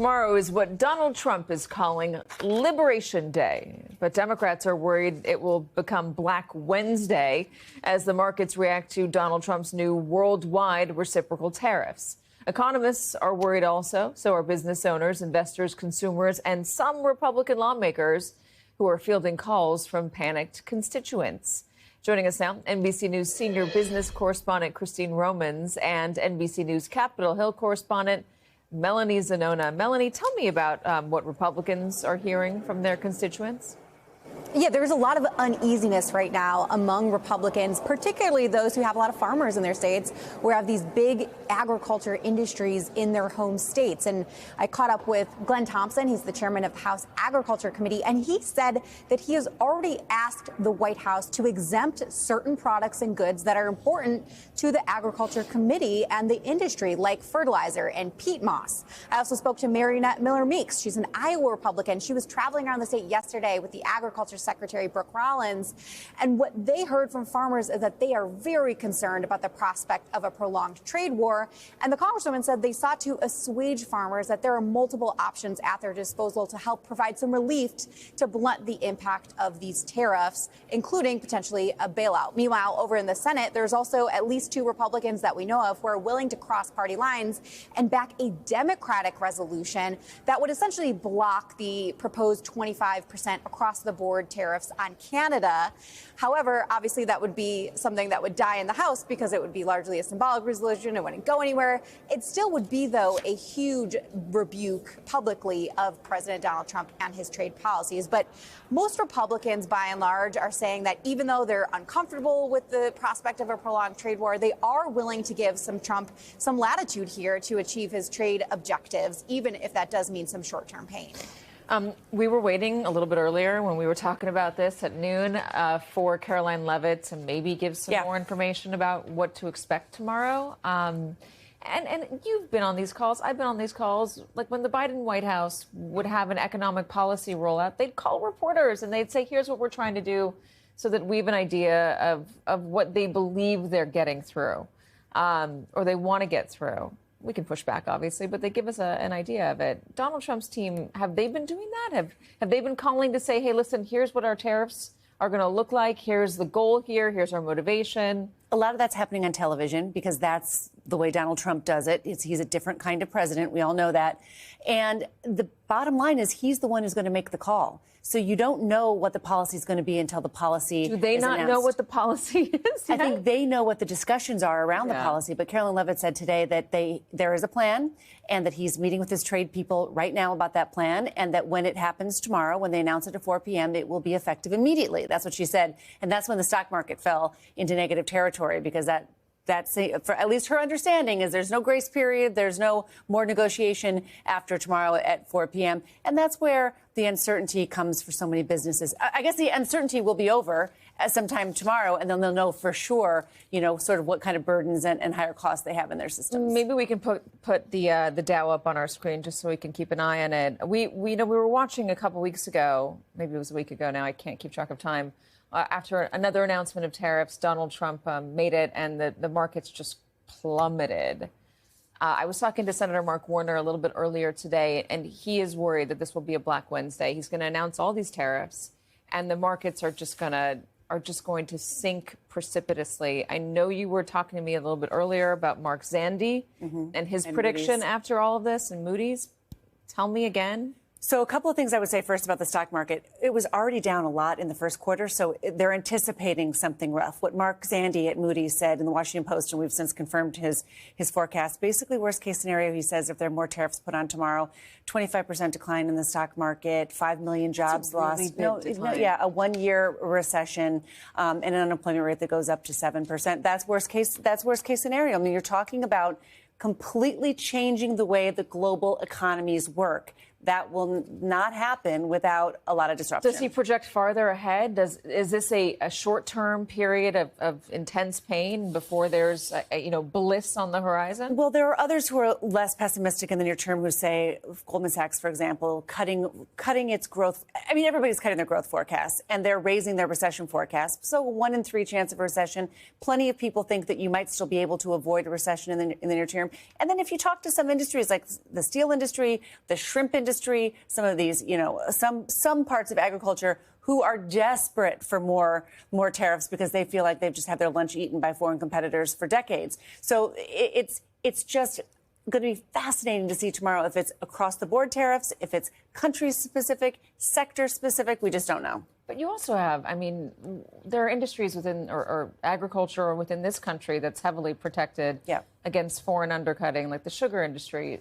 Tomorrow is what Donald Trump is calling Liberation Day, but Democrats are worried it will become Black Wednesday as the markets react to Donald Trump's new worldwide reciprocal tariffs. Economists are worried also, so are business owners, investors, consumers, and some Republican lawmakers who are fielding calls from panicked constituents. Joining us now, NBC News senior business correspondent Christine Romans and NBC News Capitol Hill correspondent Melanie Zanona. Melanie, tell me about what Republicans are hearing from their constituents. Yeah, there's a lot of uneasiness right now among Republicans, particularly those who have a lot of farmers in their states, who have these big agriculture industries in their home states. And I caught up with Glenn Thompson. He's the chairman of the House Agriculture Committee, and he said that he has already asked the White House to exempt certain products and goods that are important to the Agriculture Committee and the industry, like fertilizer and peat moss. I also spoke to Marionette Miller Meeks. She's an Iowa Republican. She was traveling around the state yesterday with the Agriculture Secretary Brooke Rollins, and what they heard from farmers is that they are very concerned about the prospect of a prolonged trade war. And the Congresswoman said they sought to assuage farmers, that there are multiple options at their disposal to help provide some relief to blunt the impact of these tariffs, including potentially a bailout. Meanwhile, over in the Senate, there's also at least two Republicans that we know of who are willing to cross party lines and back a Democratic resolution that would essentially block the proposed 25% across the board tariffs on Canada. However, obviously that would be something that would die in the House because it would be largely a symbolic resolution. It wouldn't go anywhere. It still would be, though, a huge rebuke publicly of President Donald Trump and his trade policies. But most Republicans, by and large, are saying that even though they're uncomfortable with the prospect of a prolonged trade war, they are willing to give Trump some latitude here to achieve his trade objectives, even if that does mean some short-term pain. We were waiting a little bit earlier when we were talking about this at noon for Caroline Leavitt to maybe give some more information about what to expect tomorrow. And you've been on these calls. I've been on these calls. Like when the Biden White House would have an economic policy rollout, they'd call reporters and they'd say, here's what we're trying to do, so that we have an idea of what they believe they're getting through or they want to get through. We can push back, obviously, but they give us an idea of it. Donald Trump's team, have they been doing that? Have they been calling to say, hey, listen, here's what our tariffs are going to look like. Here's the goal here. Here's our motivation. A lot of that's happening on television because that's the way Donald Trump does it. He's a different kind of president. We all know that. And the bottom line is he's the one who's going to make the call. So you don't know what the policy is going to be until the policy is announced. Do they not know what the policy is yet? I think they know what the discussions are around the policy. But Caroline Leavitt said today that there is a plan and that he's meeting with his trade people right now about that plan, and that when it happens tomorrow, when they announce it at 4 p.m., it will be effective immediately. That's what she said. And that's when the stock market fell into negative territory, because that's, for at least her understanding, is there's no grace period. There's no more negotiation after tomorrow at 4 p.m. And that's where the uncertainty comes for so many businesses. I guess the uncertainty will be over at sometime tomorrow, and then they'll know for sure, sort of what kind of burdens and higher costs they have in their systems. Maybe we can put the Dow up on our screen just so we can keep an eye on it. We were watching a couple weeks ago, maybe it was a week ago now, I can't keep track of time. After another announcement of tariffs, Donald Trump made it, and the markets just plummeted. I was talking to Senator Mark Warner a little bit earlier today, and he is worried that this will be a Black Wednesday. He's going to announce all these tariffs, and the markets are just going to sink precipitously. I know you were talking to me a little bit earlier about Mark Zandi and his prediction Moody's. After all of this, and Moody's. Tell me again. So a couple of things I would say first about the stock market. It was already down a lot in the first quarter, so they're anticipating something rough. What Mark Zandi at Moody's said in the Washington Post, and we've since confirmed his forecast, basically worst case scenario, he says, if there are more tariffs put on tomorrow, 25% decline in the stock market, 5 million jobs lost. A 1 year recession, and an unemployment rate that goes up to 7%. That's worst case scenario. I mean, you're talking about completely changing the way the global economies work. that will not happen without a lot of disruption. Does he project farther ahead? Is this a short-term period of intense pain before there's bliss on the horizon? Well, there are others who are less pessimistic in the near term who say, Goldman Sachs, for example, cutting its growth. I mean, everybody's cutting their growth forecasts, and they're raising their recession forecast. So 1 in 3 chance of a recession. Plenty of people think that you might still be able to avoid a recession in the near term. And then if you talk to some industries like the steel industry, the shrimp industry, some of these, some parts of agriculture who are desperate for more tariffs because they feel like they've just had their lunch eaten by foreign competitors for decades. So it's just going to be fascinating to see tomorrow if it's across the board tariffs, if it's country specific, sector specific. We just don't know. But you also have, there are industries within or agriculture or within this country that's heavily protected against foreign undercutting, like the sugar industry.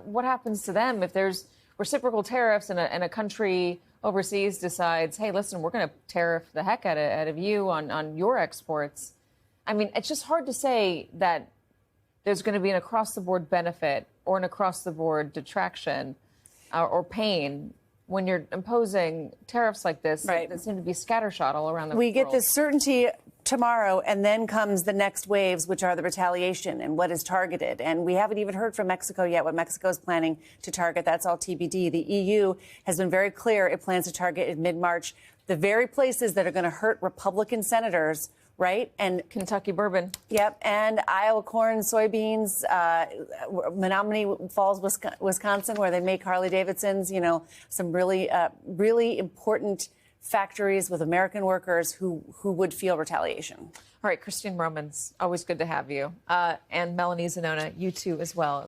What happens to them if there's reciprocal tariffs and a country overseas decides, hey, listen, we're going to tariff the heck out of you on your exports? It's just hard to say that there's going to be an across-the-board benefit or an across-the-board detraction or pain when you're imposing tariffs like this that seem to be scattershot all around the world. We get this certainty tomorrow, and then comes the next waves, which are the retaliation and what is targeted. And we haven't even heard from Mexico yet what Mexico is planning to target. That's all TBD. The EU has been very clear it plans to target in mid-March the very places that are going to hurt Republican senators. Right? And Kentucky bourbon. Yep. And Iowa corn, soybeans, Menominee Falls, Wisconsin, where they make Harley Davidsons, some really, really important factories with American workers who would feel retaliation. All right, Christine Romans, always good to have you. And Melanie Zanona, you too as well.